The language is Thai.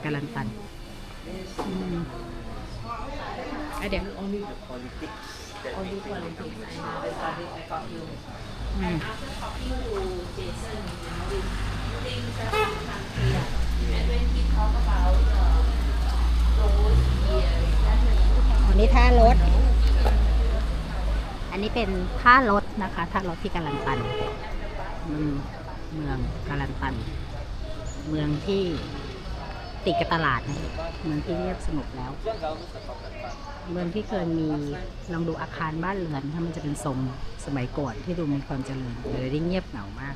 กาลันตันเดี๋ยว only the politics that Only makes it politics. become I know the politics. I got you. อืม After talking to Jason, things are become clear. And when he talk about those years, that's when อันนี้ท่ารถ อันนี้เป็นท่ารถนะคะท่ารถที่กาลันตันเมืองกาลันตัน เมืองที่ติดกับตลาดนะเมืองที่เงียบสงบแล้ว เมืองที่เคยมีลองดูอาคารบ้านเรือนถ้ามันจะเป็นทรงสมัยก่อนที่ดูมีความเจริญเลยได้เงียบเหงามาก